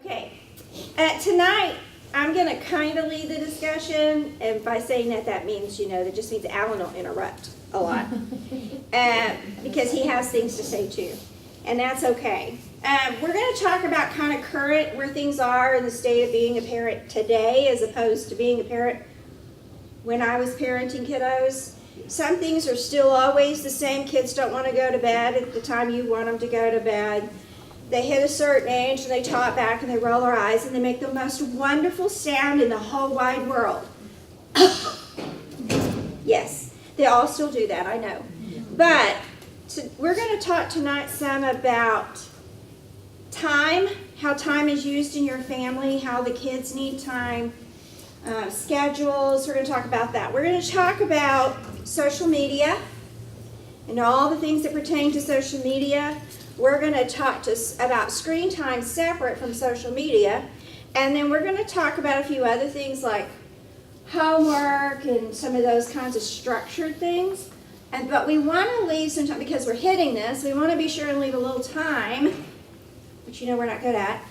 Okay, tonight I'm going to kind of lead the discussion, and by saying that, that means, that just means Alan will interrupt a lot because he has things to say too, and that's okay. We're going to talk about kind of current, where things are in the state of being a parent today as opposed to being a parent when I was parenting kiddos. Some things are still always the same. Kids don't want to go to bed at the time you want them to go to bed. They hit a certain age and they talk back and they roll their eyes and they make the most wonderful sound in the whole wide world. Yes, they all still do that, I know. But we're going to talk tonight some about time, how time is used in your family, how the kids need time, schedules. We're going to talk about that. We're going to talk about social media and all the things that pertain to social media. We're going to talk about screen time separate from social media, and then we're going to talk about a few other things like homework and some of those kinds of structured things. But we want to leave some time, because we're hitting this, we want to be sure and leave a little time, which we're not good at,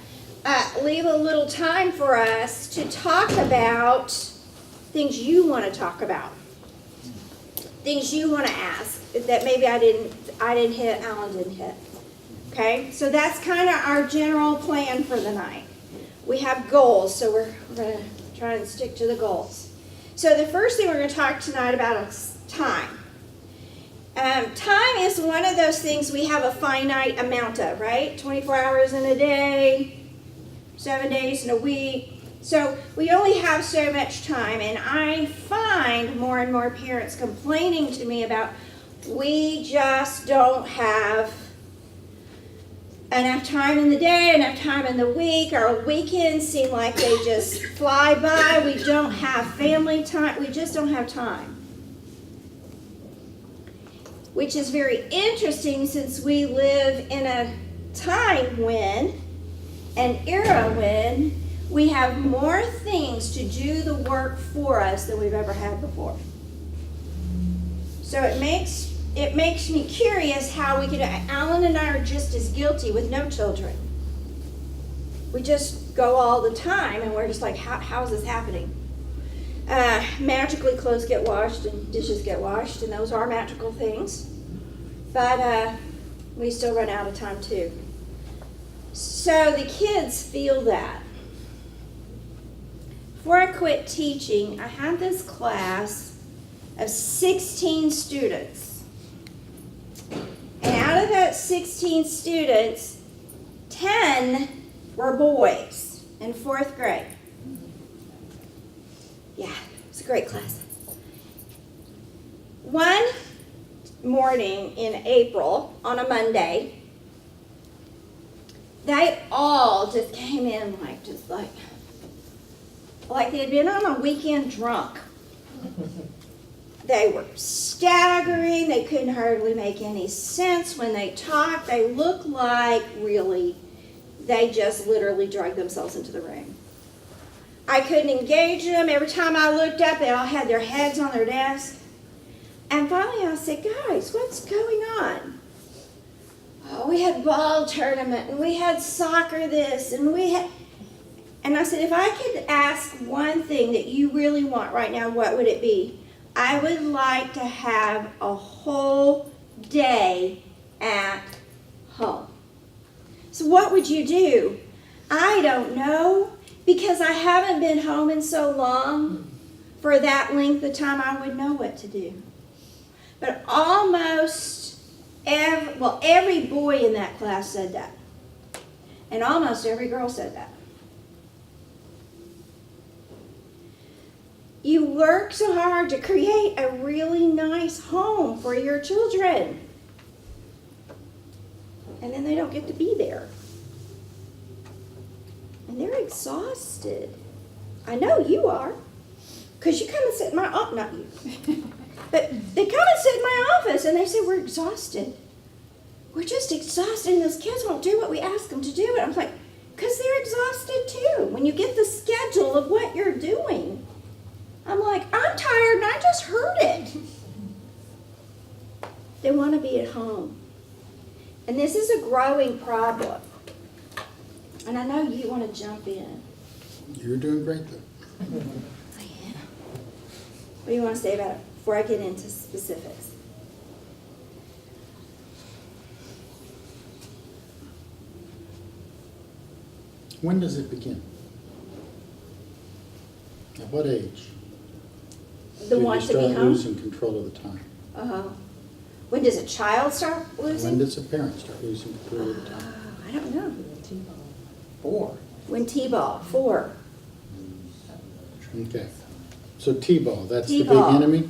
leave a little time for us to talk about things you want to talk about, things you want to ask that maybe I didn't hit, Alan didn't hit. Okay, so that's kind of our general plan for the night. We have goals, so we're going to try and stick to the goals. So the first thing we're going to talk tonight about is time. Time is one of those things we have a finite amount of, right? 24 hours in a day, 7 days in a week. So we only have so much time, and I find more and more parents complaining to me about, we just don't have enough time in the day, enough time in the week. Our weekends seem like they just fly by. We don't have family time. We just don't have time. Which is very interesting, since we live in a time when, an era when, we have more things to do the work for us than we've ever had before. So it makes me curious how we could. Alan and I are just as guilty with no children. We just go all the time, and we're just like, how is this happening? Magically, clothes get washed and dishes get washed, and those are magical things. But we still run out of time too. So the kids feel that. Before I quit teaching, I had this class of 16 students. And out of that 16 students, 10 were boys in 4th grade. Yeah, it's a great class. One morning in April, on a Monday, they all just came in like they had been on a weekend drunk. They were staggering. They couldn't hardly make any sense when they talked. They looked like, really, they just literally drugged themselves into the room. I couldn't engage them. Every time I looked up, they all had their heads on their desk. And finally I said, guys, what's going on? Oh, we had ball tournament, and we had soccer this, and I said, if I could ask one thing that you really want right now, what would it be? I would like to have a whole day at home. So what would you do? I don't know, because I haven't been home in so long. For that length of time, I would know what to do. But almost every boy in that class said that. And almost every girl said that. You work so hard to create a really nice home for your children. And then they don't get to be there. And they're exhausted. I know you are. Because you come and sit in my office, not you. But they come and sit in my office and they say, we're exhausted. We're just exhausted, and those kids won't do what we ask them to do. And I'm like, because they're exhausted too. When you get the schedule of what you're doing. I'm like, I'm tired and I just heard it. They want to be at home. And this is a growing problem. And I know you want to jump in. You're doing great though. I am. What do you want to say about it before I get into specifics? When does it begin? At what age The do want you to be start home? losing control of the time? When does a child start losing? When does a parent start losing control of the time? I don't know. 4. When T-ball, 4. Okay. So T-ball, that's the big T-ball. enemy?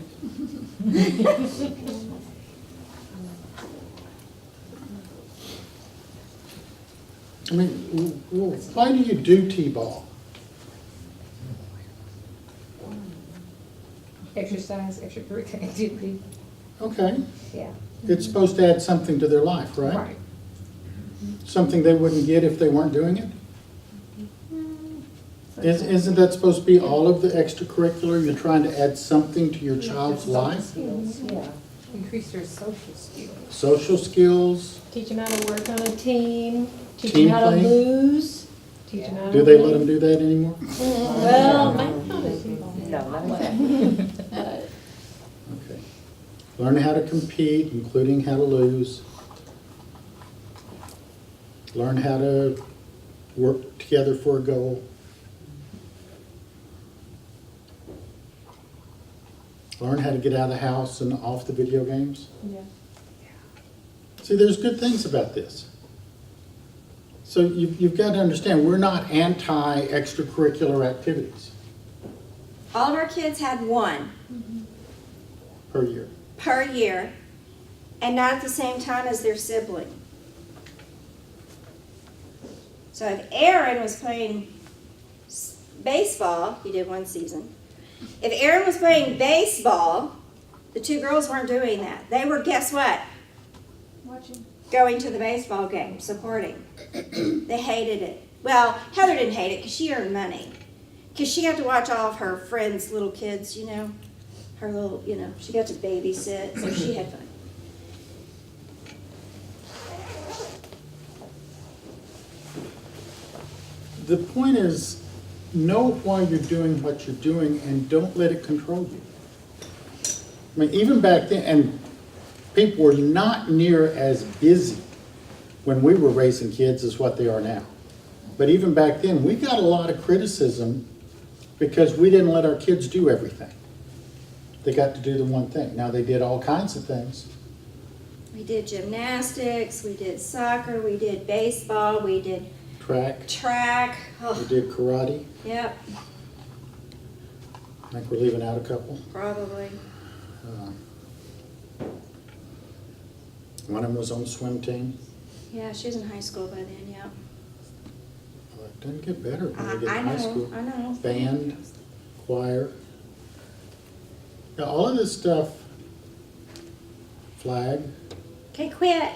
I mean, why do you do T-ball? Exercise, extracurricular activity. Okay. Yeah. It's supposed to add something to their life, right? Right. Something they wouldn't get if they weren't doing it? Isn't that supposed to be all of the extracurricular? You're trying to add something to your child's life? Skills, yeah. Increase their social skills. Social skills? Teach them how to work on a team, teach Team them how play? to lose, teach them how to Do they let win. them do that anymore? Well, maybe not as involved. No, not exactly. Okay. Learn how to compete, including how to lose. Learn how to work together for a goal. Learn how to get out of the house and off the video games. Yeah. See, there's good things about this. So you've got to understand, we're not anti-extracurricular activities All of our kids had 1 per year. per year, and not at the same time as their sibling. So if Aaron was playing baseball, he did 1 season. If Aaron was playing baseball, the 2 girls weren't doing that. They were, guess what? Watching. Going to the baseball game, supporting. They hated it. Well, Heather didn't hate it because she earned money. Because she got to watch all of her friends' little kids, you know. Her little, you know, she got to babysit, so she had fun. The point is, know why you're doing what you're doing and don't let it control you. I mean, even back then, and people were not near as busy when we were raising kids as what they are now. But even back then, we got a lot of criticism because we didn't let our kids do everything. They got to do the one thing. Now, they did all kinds of things. We did gymnastics, we did soccer, we did baseball, we did track. We Oh, did karate. yep, I think we're leaving out a couple. probably. One of them was on the swim team. Yeah, she was in high school by then, yeah. Well, it doesn't get better when they get I in high know, school. I know. Band, choir. Now, all of this stuff, flag, Okay, quit.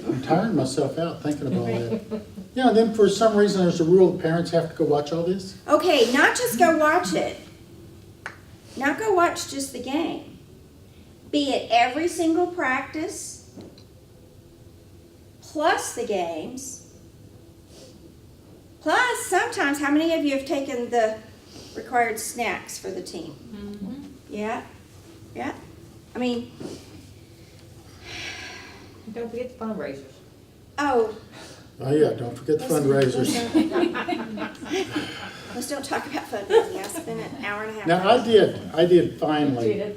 I'm tiring myself out thinking about that. Yeah, and then for some reason, there's a rule that parents have to go watch all this. Okay, not just go watch it. Not go watch just the game. Be at every single practice, plus the games, plus sometimes, how many of you have taken the required snacks for the team? Yeah, yeah. I mean, Don't forget the fundraisers. oh, Oh yeah, don't forget the fundraisers. let's don't talk about fundraising. I spent an hour and a half. Now, I did finally,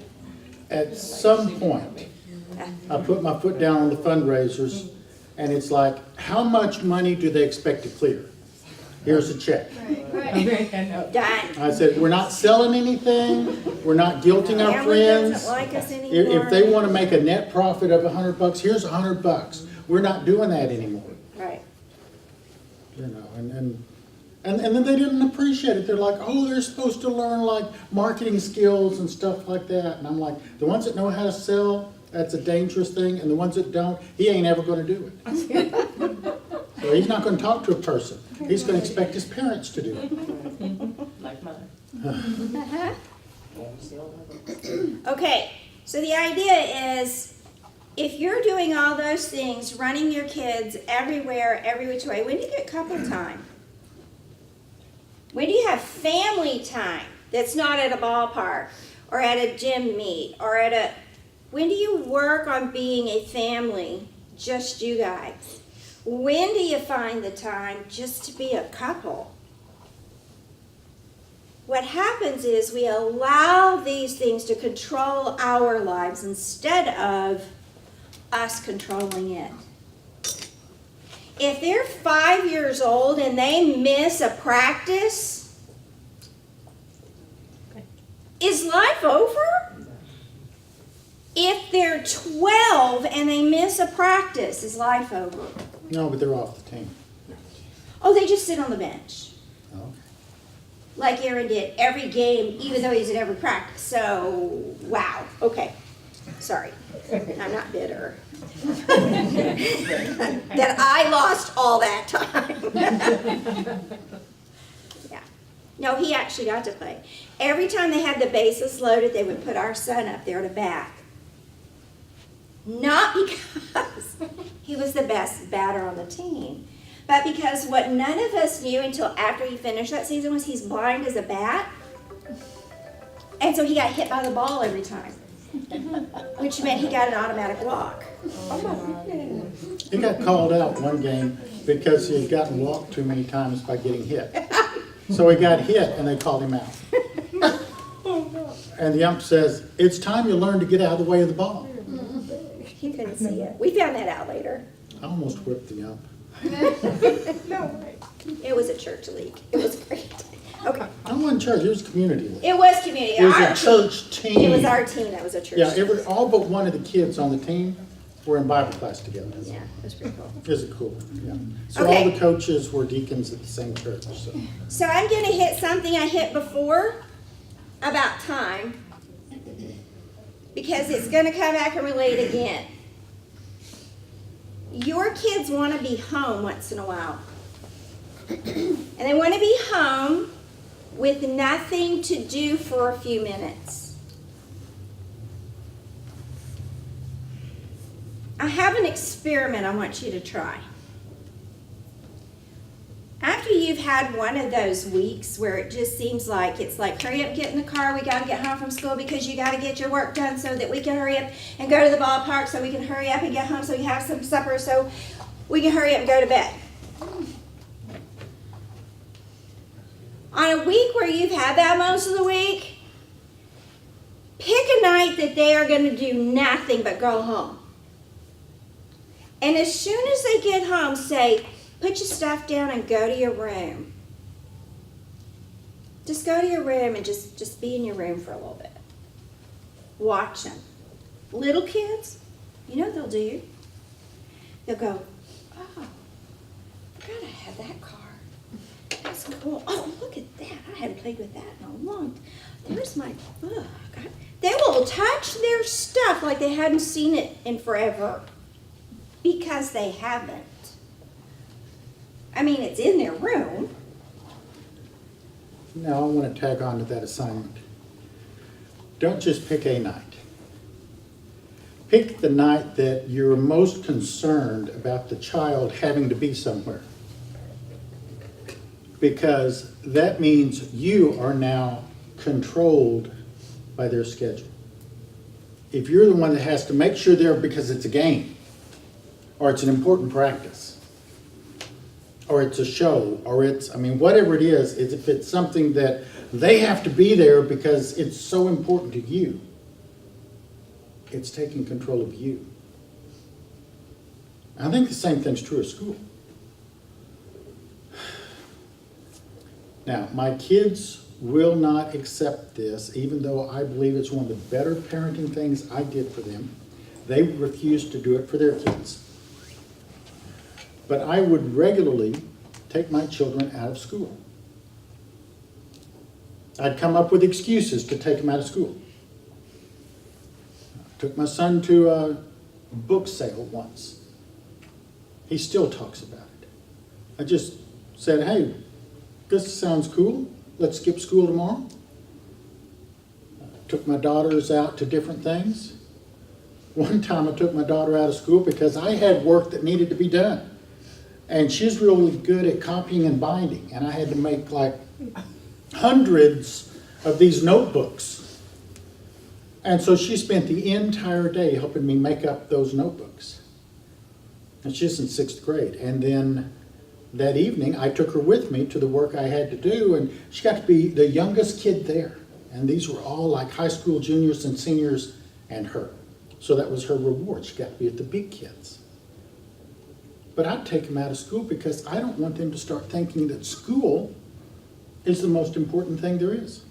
at some point, I put my foot down on the fundraisers, and it's like, how much money do they expect to clear? Here's a check. Done. I said, we're not selling anything, we're not guilting our Family friends. doesn't like us anymore. If they want to make a net profit of $100, here's $100. We're not doing that anymore. Right. You know, and then they didn't appreciate it. They're like, oh, they're supposed to learn like marketing skills and stuff like that. And I'm like, the ones that know how to sell, that's a dangerous thing. And the ones that don't, he ain't ever going to do it. So he's not going to talk to a person. He's going to expect his parents to do it. Like mine. Okay, so the idea is if you're doing all those things, running your kids everywhere, every which way, when do you get couple time? When do you have family time that's not at a ballpark or at a gym meet or at a, when do you work on being a family, just you guys? When do you find the time just to be a couple? What happens is we allow these things to control our lives instead of us controlling it. If they're 5 years old and they miss a practice, is life over? If they're 12 and they miss a practice, is life over? No, but they're off the team. Oh, they just sit on the bench. Okay. Like Aaron did every game, even though he's at every practice. So, wow. Okay. Sorry. I'm not bitter. That I lost all that time. Yeah. No, he actually got to play. Every time they had the bases loaded, they would put our son up there to bat. Not because he was the best batter on the team, but because what none of us knew until after he finished that season was he's blind as a bat. And so he got hit by the ball every time, which meant he got an automatic walk. He got called out one game because he had gotten walked too many times by getting hit. So he got hit and they called him out. And the ump says, "It's time you learn to get out of the way of the ball." He couldn't see it. We found that out later. I almost whipped the ump. It was a church league. It was great. Okay. I wasn't church, it was community league. It was community. It was Our a church team. It was our team that was a church Yeah, team. all but one of the kids on the team were in Bible class together. Yeah, it was pretty cool. Is it cool? Yeah. So all Okay. the coaches were deacons at the same church, so. So I'm going to hit something I hit before about time because it's going to come back and relate again. Your kids want to be home once in a while. And they want to be home with nothing to do for a few minutes. I have an experiment I want you to try. After you've had one of those weeks where it just seems like it's like, hurry up, get in the car, we got to get home from school because you got to get your work done so that we can hurry up and go to the ballpark so we can hurry up and get home so we can have some supper so we can hurry up and go to bed. On a week where you've had that most of the week, pick a night that they are going to do nothing but go home. And as soon as they get home, say, put your stuff down and go to your room. Just go to your room and just be in your room for a little bit. Watch them. Little kids, you know what they'll do? They'll go, oh, I forgot I had that car. That's cool. Oh, look at that. I hadn't played with that in a long time. There's my book. They will touch their stuff like they hadn't seen it in forever because they haven't. I mean, it's in their room. Now I want to tag on to that assignment. Don't just pick a night. Pick the night that you're most concerned about the child having to be somewhere. Because that means you are now controlled by their schedule. If you're the one that has to make sure they're because it's a game, or it's an important practice, or it's a show, or it's, I mean, whatever it is if it's something that they have to be there because it's so important to you, it's taking control of you. I think the same thing's true of school. Now, my kids will not accept this, even though I believe it's one of the better parenting things I did for them. They refuse to do it for their kids. But I would regularly take my children out of school. I'd come up with excuses to take them out of school. I took my son to a book sale once. He still talks about it. I just said, hey, this sounds cool. Let's skip school tomorrow. Took my daughters out to different things. One time I took my daughter out of school because I had work that needed to be done. And she's really good at copying and binding, and I had to make like hundreds of these notebooks. And so she spent the entire day helping me make up those notebooks. And she's in 6th grade. And then that evening, I took her with me to the work I had to do, and she got to be the youngest kid there. And these were all like high school juniors and seniors and her. So that was her reward. She got to be with the big kids. But I'd take them out of school because I don't want them to start thinking that school is the most important thing there is.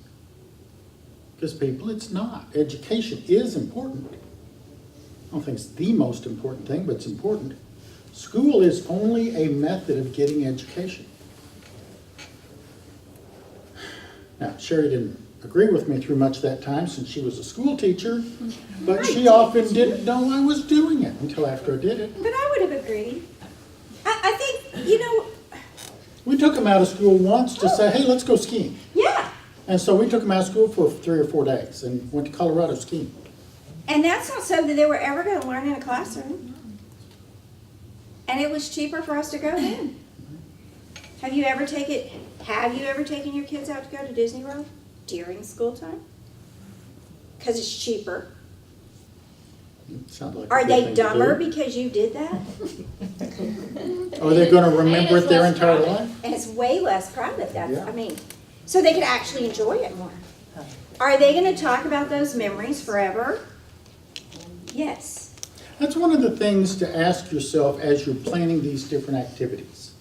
Because people, it's not. Education is important. I don't think it's the most important thing, but it's important. School is only a method of getting education. Now, Sherry didn't agree with me through much of that time since she was a school teacher, but she often didn't know I was doing it until after I did it. But I would have agreed. I think, you know, We took them out of school once to say, hey, let's go skiing. yeah. And so we took them out of school for 3 or 4 days and went to Colorado skiing. And that's not something they were ever going to learn in a classroom. And it was cheaper for us to go then. Have you ever taken your kids out to go to Disney World during school time? Because it's cheaper. Sounds like a Are good they thing to dumber do. because you did that? Are they going to remember it their entire life? And it's way less private, Yeah. I mean, so they can actually enjoy it more. Are they going to talk about those memories forever? Yes. That's one of the things to ask yourself as you're planning these different activities.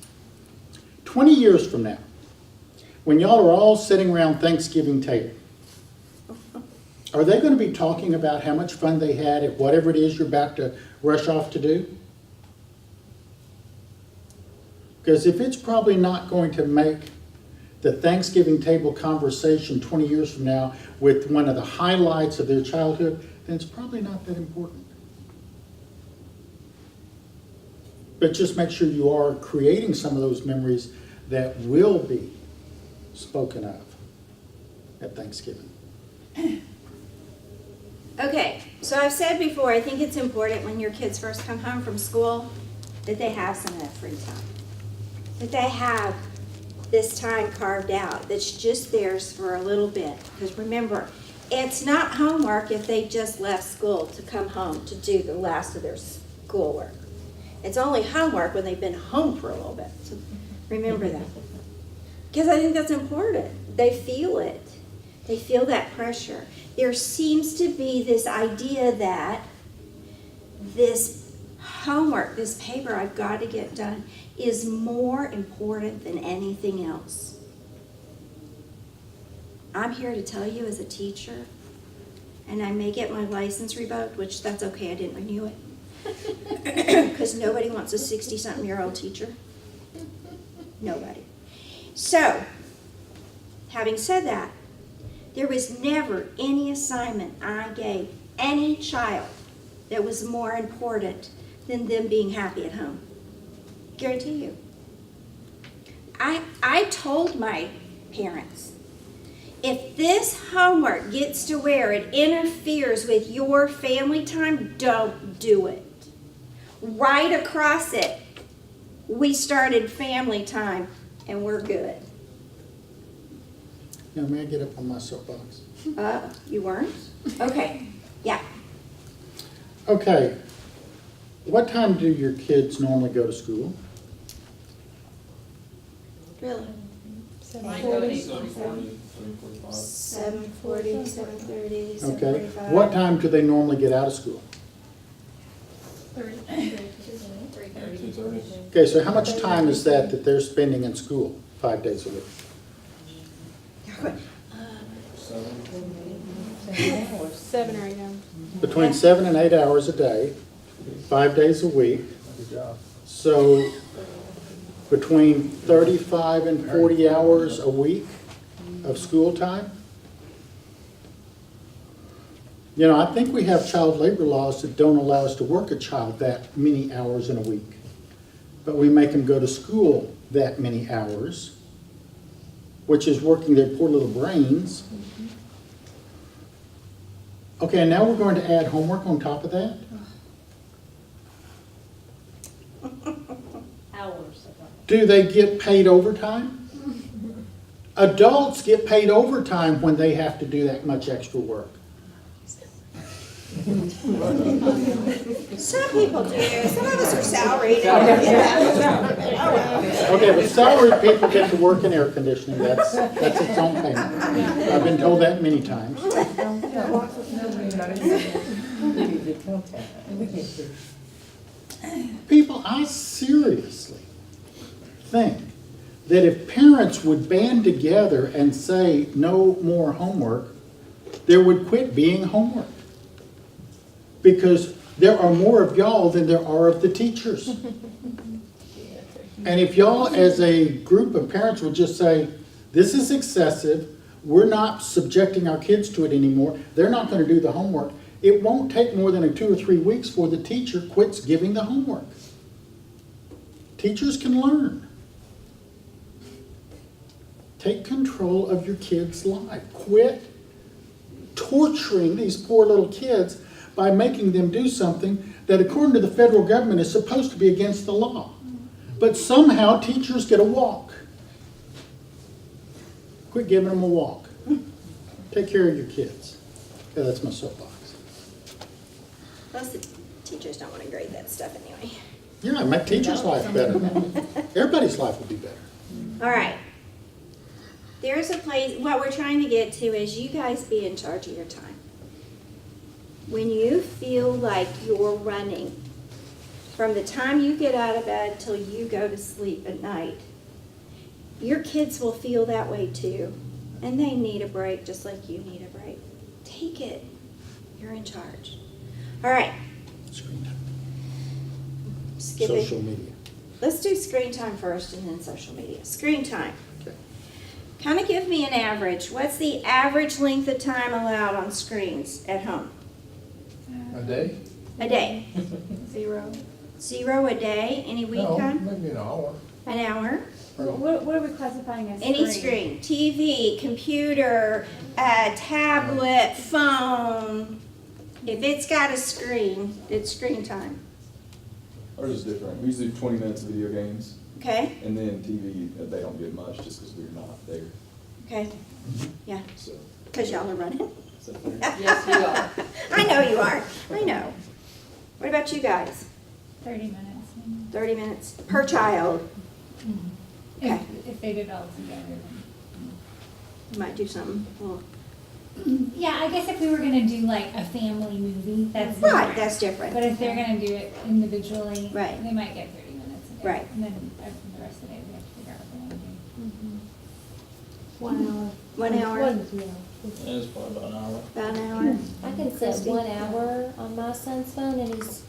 20 years from now, when y'all are all sitting around Thanksgiving table, are they going to be talking about how much fun they had at whatever it is you're about to rush off to do? Because if it's probably not going to make the Thanksgiving table conversation 20 years from now with one of the highlights of their childhood, then it's probably not that important. But just make sure you are creating some of those memories that will be spoken of at Thanksgiving. Okay, so I've said before, I think it's important when your kids first come home from school that they have some of that free time. That they have this time carved out that's just theirs for a little bit. Because remember, it's not homework if they just left school to come home to do the last of their schoolwork. It's only homework when they've been home for a little bit. So remember that. Because I think that's important. They feel it. They feel that pressure. There seems to be this idea that this homework, this paper I've got to get done, is more important than anything else. I'm here to tell you as a teacher, and I may get my license revoked, which that's okay, I didn't renew it. Because nobody wants a 60-something-year-old teacher. Nobody. So, having said that, there was never any assignment I gave any child that was more important than them being happy at home. Guarantee you. I told my parents, if this homework gets to where it interferes with your family time, don't do it. Right across it, we started family time, and we're good. Now, may I get up on my soapbox? You weren't? Okay, yeah. Okay. What time do your kids normally go to school? Really? 7:40. 7:40, 7:30, Okay. 7:45. What time do they normally get out of school? 3:30. Okay, so how much time is that they're spending in school 5 days a week? 7 hours. 7 or 8 hours. Between 7 and 8 hours a day, 5 days a week. So between 35 and 40 hours a week of school time. You know, I think we have child labor laws that don't allow us to work a child that many hours in a week. But we make them go to school that many hours, which is working their poor little brains. Okay, and now we're going to add homework on top of that? Hours. Do they get paid overtime? Adults get paid overtime when they have to do that much extra work. Some people do, some of us are salaried. Okay, but salaried people get to work in air conditioning, that's its own payment. I've been told that many times. People, I seriously think that if parents would band together and say no more homework, there would quit being homework. Because there are more of y'all than there are of the teachers. And if y'all as a group of parents would just say, this is excessive, we're not subjecting our kids to it anymore, they're not going to do the homework, it won't take more than 2 or 3 weeks before the teacher quits giving the homework. Teachers can learn. Take control of your kids' life. Quit torturing these poor little kids by making them do something that, according to the federal government, is supposed to be against the law. But somehow teachers get a walk. Quit giving them a walk. Take care of your kids. Yeah, that's my soapbox. Most of the teachers don't want to grade that stuff anyway. Yeah, make teachers' life better. Everybody's life will be better. All right. There's a place, what we're trying to get to is you guys be in charge of your time. When you feel like you're running, from the time you get out of bed till you go to sleep at night, your kids will feel that way too. And they need a break just like you need a break. Take it. You're in charge. All right. Screen time. Skip Social it. media. Let's do screen time first and then social media. Screen time. Okay. Kind of give me an average. What's the average length of time allowed on screens at home? A day? A day. 0. 0 a day? Any week No, time? maybe an hour. An hour? What are we classifying as Any screen. TV, computer, tablet, phone. If it's got a screen, it's screen time. Ours is different. We usually do 20 minutes of video games, Okay? and then TV, they don't get much just because we're not there. Okay. Yeah, So, because y'all are running. is that fair? Yes, we are. I know you are. I know. What about you guys? 30 minutes. 30 minutes per child. Okay. If they did all together. You might do something. Well, Yeah, I guess if we were gonna do like a family movie, that's right, different. that's different. But if they're gonna do it individually, Right. they might get 30 minutes a day. Right. And then the rest of the day we have to figure out what they wanna do. 1 hour. 1 hour, 1, It's probably about an hour. about an hour. I can set Christy? 1 hour on my son's phone and he's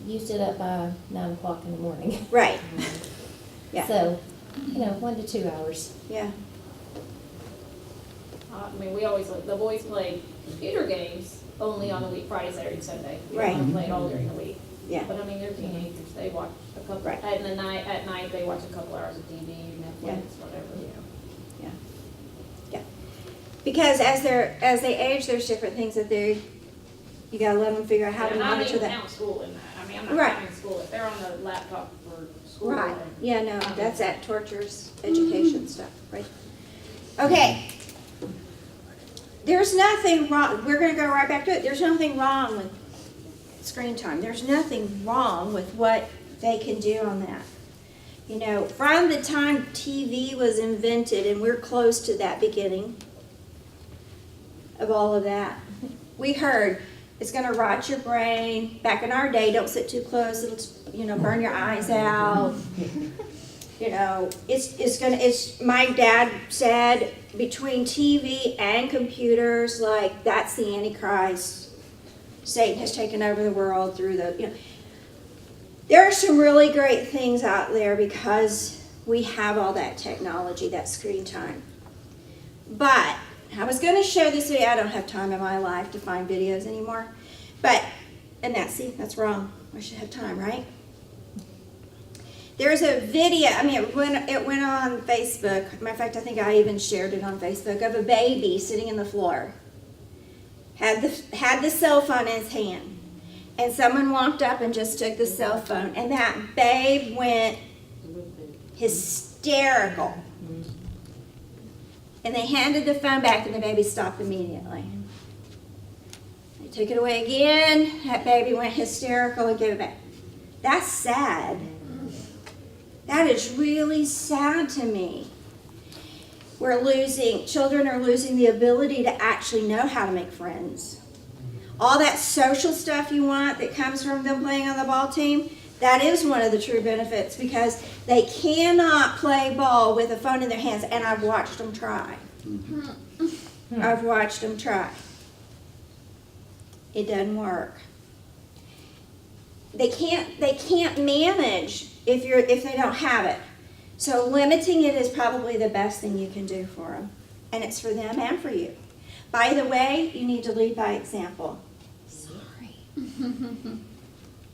used it up by 9 o'clock in the morning. Right. Yeah. So, 1 to 2 hours. Yeah. I mean, we always, the boys play computer games only on the week, Friday, Saturday, Sunday. We Right. don't play it all during the week. Yeah. But I mean, they're teenagers, they watch a couple, Right. at night, they watch a couple hours of TV, Yeah. Netflix, whatever, Yeah. Yeah. Because as they age, there's different things that you gotta let them figure out how to And I don't monitor even that. count school in that. I mean, I'm not Right. counting school. If they're on the laptop for school. Right. then- Yeah, no, that's that tortures education stuff, right? Okay. There's nothing wrong, we're gonna go right back to it. There's nothing wrong with screen time. There's nothing wrong with what they can do on that. From the time TV was invented, and we're close to that beginning of all of that, we heard it's gonna rot your brain. Back in our day, don't sit too close, it'll, burn your eyes out. My dad said between TV and computers, like, that's the Antichrist. Satan has taken over the world through there are some really great things out there because we have all that technology, that screen time. But I was going to show this video. I don't have time in my life to find videos anymore. That's wrong. I should have time, right? There's a video, it went on Facebook. Matter of fact, I think I even shared it on Facebook, of a baby sitting in the floor. had the cell phone in his hand. And someone walked up and just took the cell phone, and that babe went hysterical. And they handed the phone back, and the baby stopped immediately. They took it away again. That baby went hysterical and gave it back. That's sad. That is really sad to me. Children are losing the ability to actually know how to make friends. All that social stuff you want that comes from them playing on the ball team, that is one of the true benefits, because they cannot play ball with a phone in their hands, and I've watched them try. I've watched them try. It doesn't work. They can't manage if they don't have it. So limiting it is probably the best thing you can do for them. And it's for them and for you. By the way, you need to lead by example. Sorry.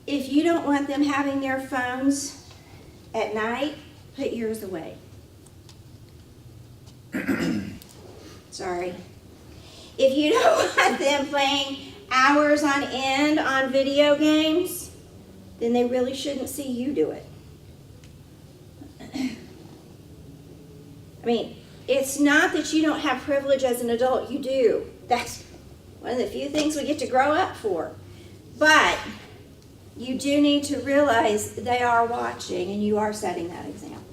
If you don't want them having their phones at night, put yours away. Sorry. If you don't want them playing hours on end on video games, then they really shouldn't see you do it. I mean, it's not that you don't have privilege as an adult. You do. That's one of the few things we get to grow up for. But you do need to realize they are watching, and you are setting that example.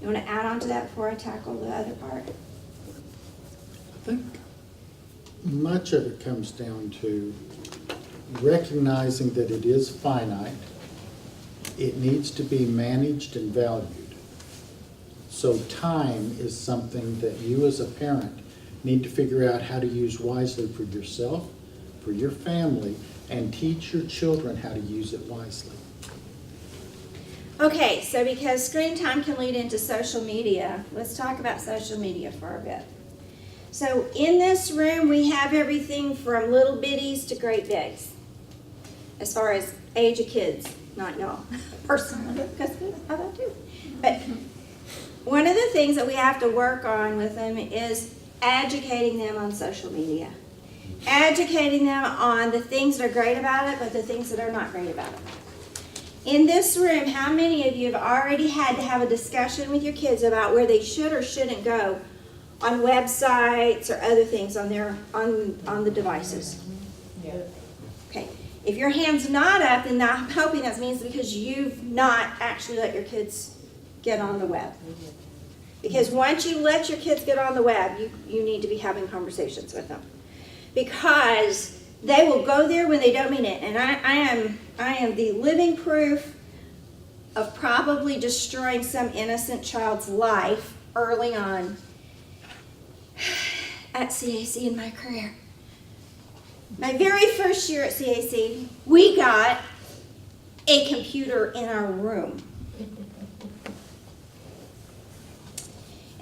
You want to add on to that before I tackle the other part? I think much of it comes down to recognizing that it is finite. It needs to be managed and valued. So time is something that you as a parent need to figure out how to use wisely for yourself, for your family, and teach your children how to use it wisely. Okay, so because screen time can lead into social media, let's talk about social media for a bit. So in this room, we have everything from little bitties to great bigs, as far as age of kids, not y'all, personally, because I do too. But one of the things that we have to work on with them is educating them on social media. Educating them on the things that are great about it, but the things that are not great about it. In this room, how many of you have already had to have a discussion with your kids about where they should or shouldn't go on websites or other things on the devices? Yeah. Okay. If your hand's not up, then I'm hoping that means because you've not actually let your kids get on the web. Because once you let your kids get on the web, you need to be having conversations with them. Because they will go there when they don't mean it. And I am the living proof of probably destroying some innocent child's life early on at CAC in my career. My very first year at CAC, we got a computer in our room.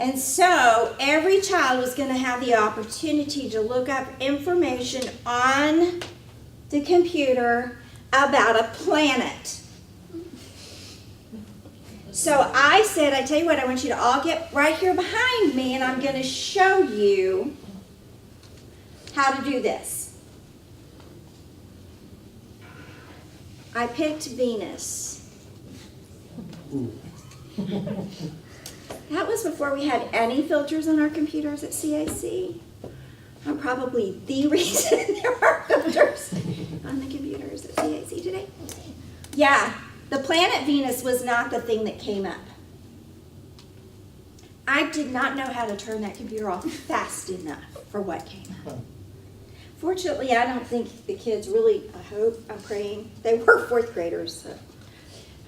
And so every child was going to have the opportunity to look up information on the computer about a planet. So I said, I tell you what, I want you to all get right here behind me, and I'm going to show you how to do this. I picked Venus. That was before we had any filters on our computers at CAC. I'm probably the reason there are filters on the computers at CAC today. Yeah, the planet Venus was not the thing that came up. I did not know how to turn that computer off fast enough for what came up. Fortunately, I don't think the kids really, I hope, I'm praying, they were fourth graders, so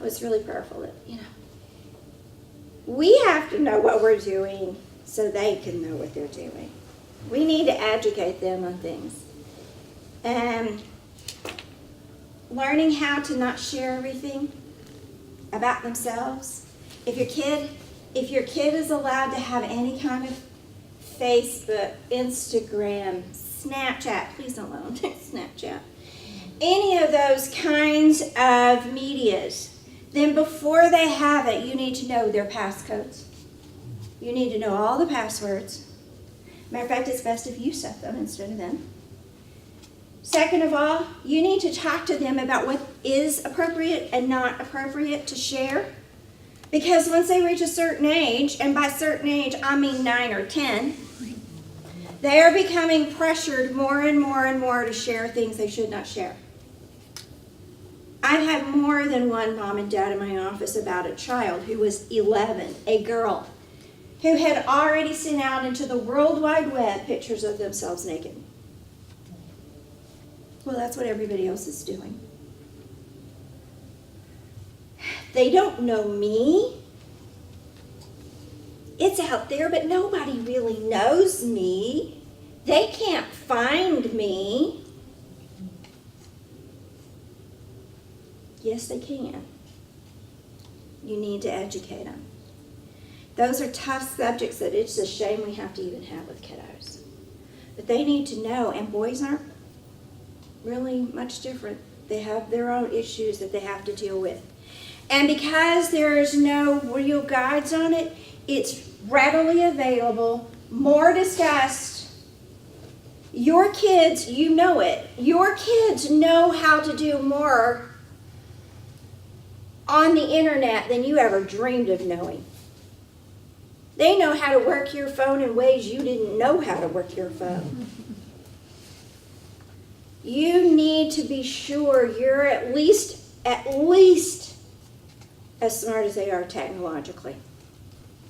I was really prayerful that, we have to know what we're doing so they can know what they're doing. We need to educate them on things. And learning how to not share everything about themselves. If your kid is allowed to have any kind of Facebook, Instagram, Snapchat, please don't let them take Snapchat, any of those kinds of medias, then before they have it, you need to know their passcodes. You need to know all the passwords. Matter of fact, it's best if you set them instead of them. Second of all, you need to talk to them about what is appropriate and not appropriate to share. Because once they reach a certain age, and by certain age I mean 9 or 10, they are becoming pressured more and more and more to share things they should not share. I've had more than one mom and dad in my office about a child who was 11, a girl, who had already sent out into the World Wide Web pictures of themselves naked. Well, that's what everybody else is doing. They don't know me. It's out there, but nobody really knows me. They can't find me. Yes, they can. You need to educate them. Those are tough subjects that it's a shame we have to even have with kiddos. But they need to know, and boys aren't really much different. They have their own issues that they have to deal with. And because there's no real guides on it, it's readily available, more discussed. Your kids, you know it. Your kids know how to do more on the internet than you ever dreamed of knowing. They know how to work your phone in ways you didn't know how to work your phone. You need to be sure you're at least as smart as they are technologically.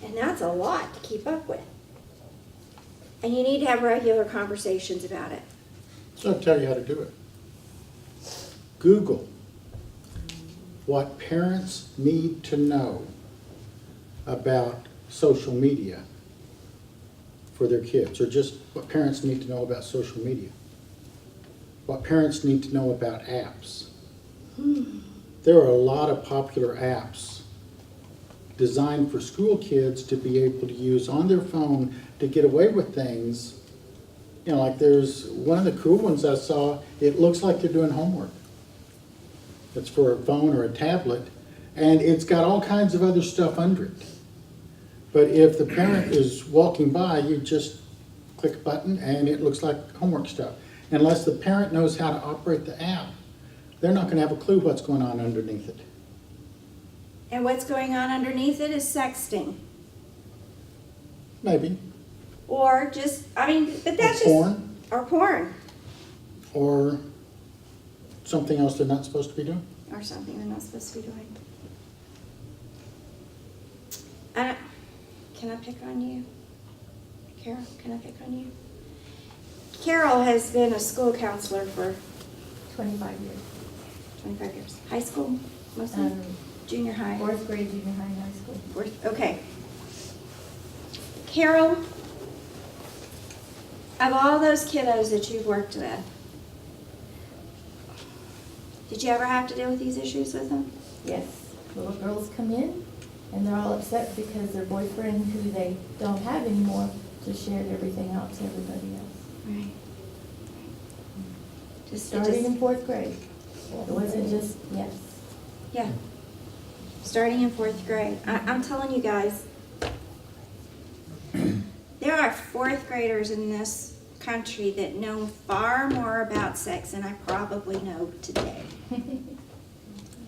And that's a lot to keep up with. And you need to have regular conversations about it. So I'll tell you how to do it. Google what parents need to know about social media for their kids, or just what parents need to know about social media. What parents need to know about apps. There are a lot of popular apps designed for school kids to be able to use on their phone to get away with things. You know, like there's one of the cool ones I saw, it looks like they're doing homework. It's for a phone or a tablet, and it's got all kinds of other stuff under it. But if the parent is walking by, you just click a button and it looks like homework stuff. Unless the parent knows how to operate the app, they're not going to have a clue what's going on underneath it. And what's going on underneath it is sexting. Maybe. Or just, but that's Porn. Or porn. Or something else they're not supposed to be doing. Or something they're not supposed to be doing. Can I pick on you? Carol, can I pick on you? Carol has been a school counselor for 25 years. 25 years. High school, mostly? Junior high? 4th grade, junior high, high school. Okay. Carol, of all those kiddos that you've worked with, did you ever have to deal with these issues with them? Yes, little girls come in and they're all upset because their boyfriend, who they don't have anymore, just shared everything out to everybody else. Right. Starting in 4th grade. It wasn't just, yes. Yeah. Starting in 4th grade. I'm telling you guys, there are 4th graders in this country that know far more about sex than I probably know today.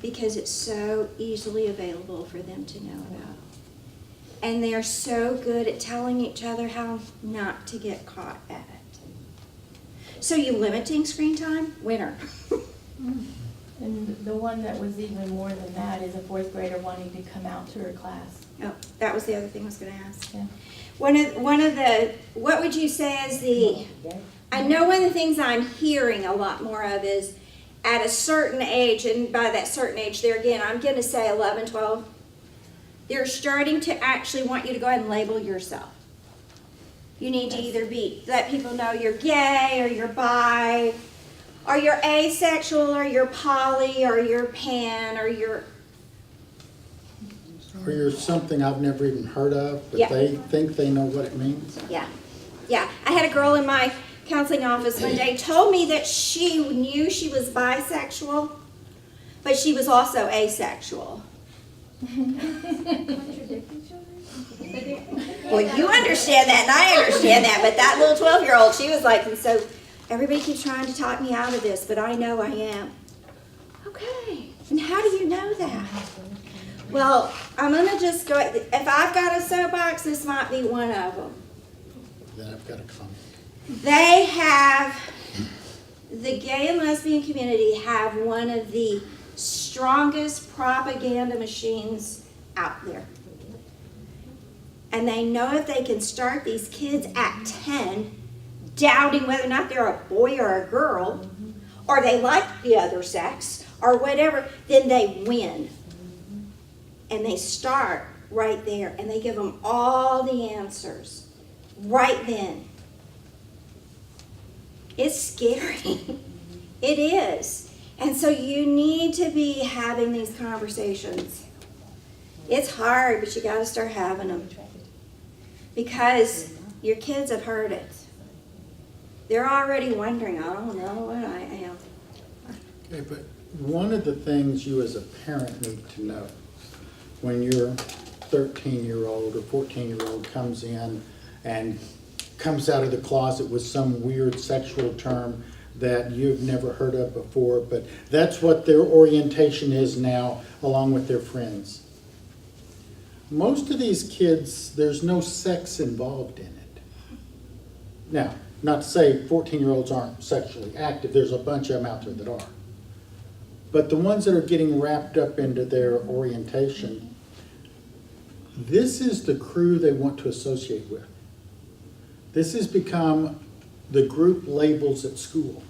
Because it's so easily available for them to know about. And they're so good at telling each other how not to get caught at it. So you limiting screen time? Winner. And the one that was even more than that is a 4th grader wanting to come out to her class. Oh, that was the other thing I was going to ask. Yeah. One of the, what would you say is the, I know one of the things I'm hearing a lot more of is at a certain age, and by that certain age there again, I'm going to say 11, 12, they're starting to actually want you to go ahead and label yourself. You need to either let people know you're gay or you're bi, or you're asexual, or you're poly, or you're pan, or you're... Or you're something I've never even heard of, but Yeah. they think they know what it means. Yeah. Yeah. I had a girl in my counseling office one day told me that she knew she was bisexual, but she was also asexual. Well, you understand that, and I understand that, but that little 12-year-old, she was like, and so Everybody keeps trying to talk me out of this, but I know I am. Okay, and how do you know that? Well, I'm gonna just go, if I've got a soapbox, this might be one of them. Then I've got a comment. They have, the gay and lesbian community have one of the strongest propaganda machines out there. And they know if they can start these kids at 10, doubting whether or not they're a boy or a girl, or they like the other sex, or whatever, then they win. And they start right there, and they give them all the answers right then. It's scary. It is. And so you need to be having these conversations. It's hard, but you got to start having them. Because your kids have heard it. They're already wondering, I don't know what I am. Okay, but one of the things you as a parent need to know when your 13-year-old or 14-year-old comes in and comes out of the closet with some weird sexual term that you've never heard of before, but that's what their orientation is now, along with their friends. Most of these kids, there's no sex involved in it. Now, not to say 14-year-olds aren't sexually active, there's a bunch of them out there that are. But the ones that are getting wrapped up into their orientation, this is the crew they want to associate with. This has become the group labels at school.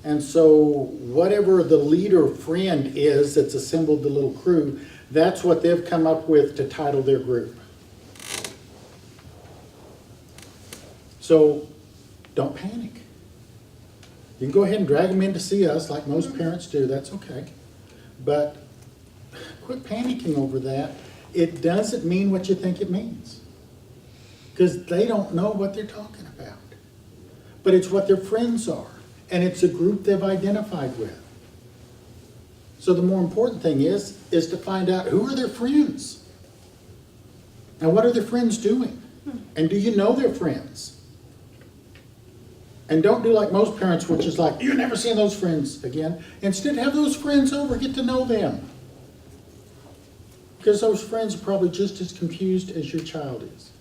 And so whatever the leader friend is that's assembled the little crew, that's what they've come up with to title their group. So don't panic. You can go ahead and drag them in to see us like most parents do, that's okay. But quit panicking over that. It doesn't mean what you think it means. Because they don't know what they're talking about. But it's what their friends are. And it's a group they've identified with. So the more important thing is to find out who are their friends. And what are their friends doing? And do you know their friends? And don't do like most parents, which is like, you're never seeing those friends again. Instead, have those friends over, get to know them. Because those friends are probably just as confused as your child is.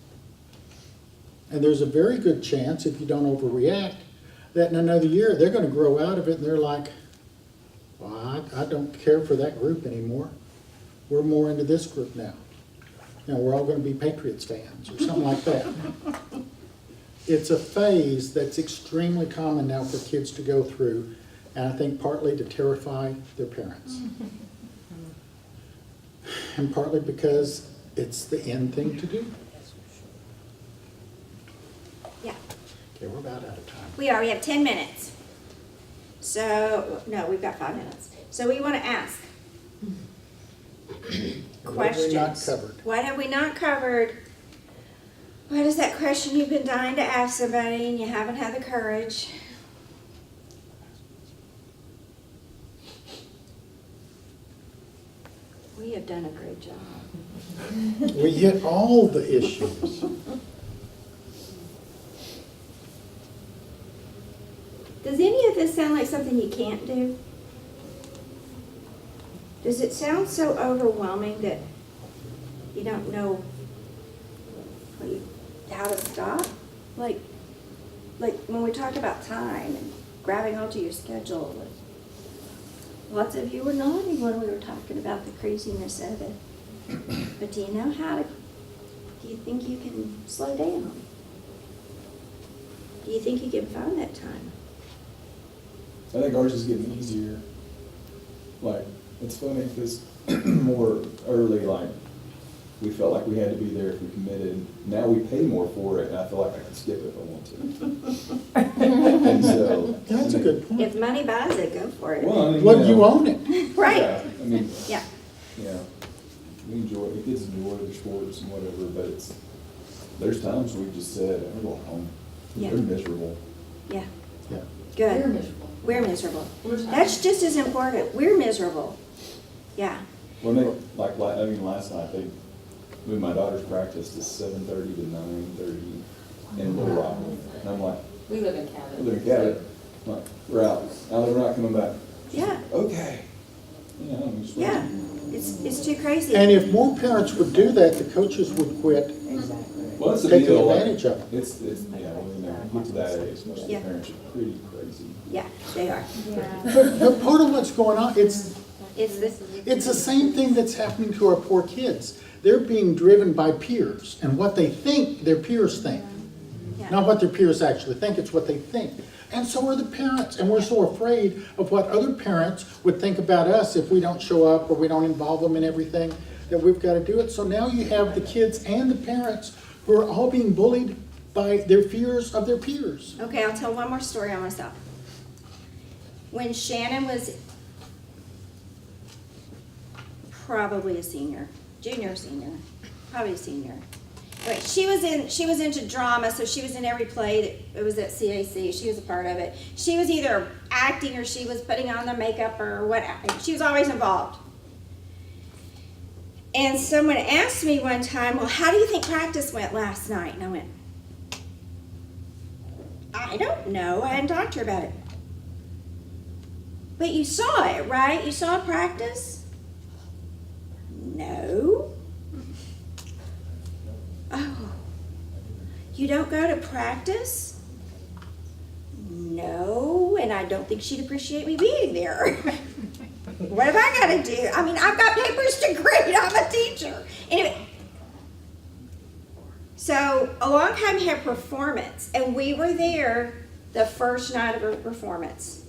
And there's a very good chance, if you don't overreact, that in another year they're going to grow out of it and they're like, well, I don't care for that group anymore. We're more into this group now. You know, we're all going to be Patriots fans or something like that. It's a phase that's extremely common now for kids to go through, and I think partly to terrify their parents. And partly because it's the end thing to do. Yeah. Okay, we're about out of time. We have 10 minutes. So, no, we've got 5 minutes. So we want to ask questions. What have we not covered? What have we not covered? What is that question you've been dying to ask somebody and you haven't had the courage? We have done a great job. We hit all the issues. Does any of this sound like something you can't do? Does it sound so overwhelming that you don't know how to stop? Like when we talk about time and grabbing onto your schedule. Lots of you were nodding when we were talking about the craziness of it. But do you know how to, do you think you can slow down? Do you think you can find that time? I think ours is getting easier. Like, it's funny because more early, like, we felt like we had to be there if we committed. Now we pay more for it, and I feel like I can skip it if I want to. And so, That's a good point. If money buys it, go for it. Well, I mean, Well, you you know, own it. Right. Yeah, I mean, Yeah. yeah, we enjoy, the kids enjoy their sports and whatever, but there's times we just said, we're going home. Yeah. They're miserable. Yeah. Yeah. Good. We're miserable. We're miserable. That's just as important. We're miserable. Yeah. When they, like, I mean, last night, they moved my daughter's practice to 7:30 to 9:30 in Little Rock. And I'm like, We live in Cabot. we live in Cabot. Like, we're out, we're not coming back. Yeah, Okay. Yeah, I'm just- yeah, it's too crazy. And if more parents would do that, the coaches would quit Well, it's a taking deal, like, advantage of it. it's, yeah, well, you know, you get to that age, most of the Yeah. parents are pretty crazy. Yeah, they are. But part of what's going on, It's this, it's the same thing that's happening to our poor kids. They're being driven by peers and what they think their peers think. yeah. Not what their peers actually think, it's what they think. And so are the parents, and we're so afraid of what other parents would think about us if we don't show up or we don't involve them in everything, that we've got to do it. So now you have the kids and the parents who are all being bullied by their fears of their peers. Okay, I'll tell one more story on myself. When Shannon was probably a senior, junior, senior, probably a senior. Anyway, she was into drama, so she was in every play that it was at CAC. She was a part of it. She was either acting or she was putting on the makeup or whatever. She was always involved. And someone asked me one time, well, how do you think practice went last night? And I went, I don't know. I hadn't talked to her about it. But you saw it, right? You saw practice? No. Oh. You don't go to practice? No. And I don't think she'd appreciate me being there. What have I got to do? I mean, I've got papers to grade. I'm a teacher. Anyway. So, along came her performance, and we were there the first night of her performance.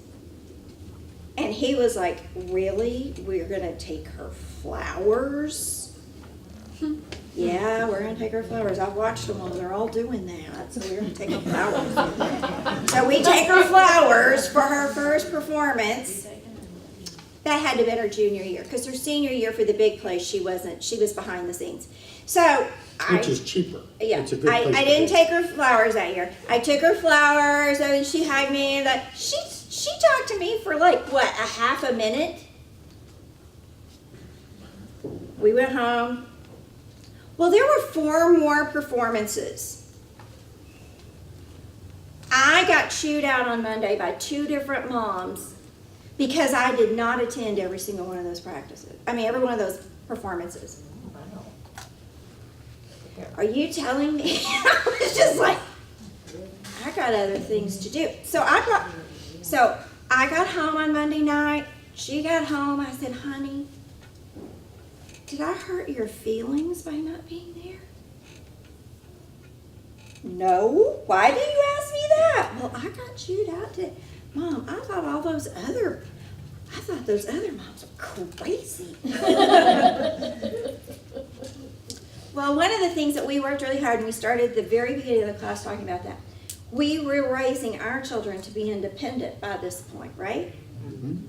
And he was like, really? We're going to take her flowers? Yeah, we're going to take her flowers. I've watched them all. They're all doing that. So we're going to take her flowers. So we take her flowers for her first performance. That had to have been her junior year. Because her senior year for the big play, she wasn't. She was behind the scenes. So Which is cheaper. yeah, It's a good place I to didn't be. take her flowers that year. I took her flowers, and she hugged me, and she talked to me for like, what, a half a minute? We went home. Well, there were 4 more performances. I got chewed out on Monday by 2 different moms because I did not attend every single one of those practices. I mean, every one of those performances. Are you telling me? I was just like, I got other things to do. So I got home on Monday night. She got home. I said, honey, did I hurt your feelings by not being there? No. Why do you ask me that? Well, I got chewed out today. Mom, I thought those other moms were crazy. Well, one of the things that we worked really hard, and we started at the very beginning of the class talking about that, we were raising our children to be independent by this point, right? Mhm.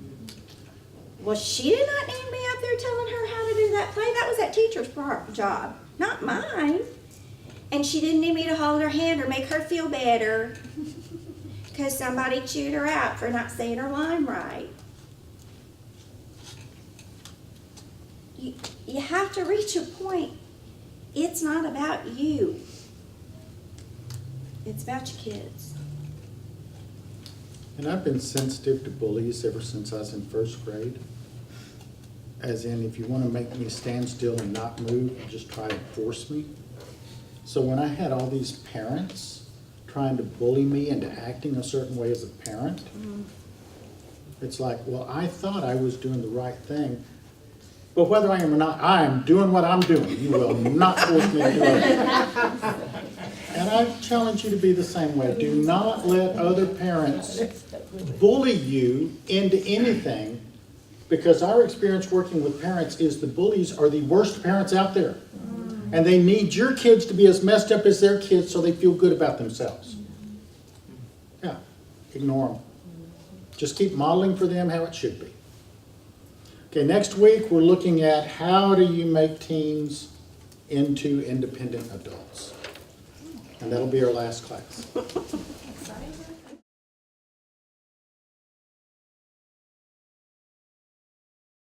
Well, she did not need me up there telling her how to do that play. That was that teacher's job, not mine. And she didn't need me to hold her hand or make her feel better because somebody chewed her out for not saying her line right. You have to reach a point. It's not about you. It's about your kids. And I've been sensitive to bullies ever since I was in first grade. As in, if you want to make me stand still and not move, just try to force me. So when I had all these parents trying to bully me into acting a certain way as a parent, it's like, well, I thought I was doing the right thing. But whether I am or not, I am doing what I'm doing. You will not force me to do it. And I challenge you to be the same way. Do not let other parents bully you into anything, because our experience working with parents is the bullies are the worst parents out there. And they need your kids to be as messed up as their kids so they feel good about themselves. Yeah, ignore them. Just keep modeling for them how it should be. Okay, next week we're looking at how do you make teens into independent adults. And that'll be our last class.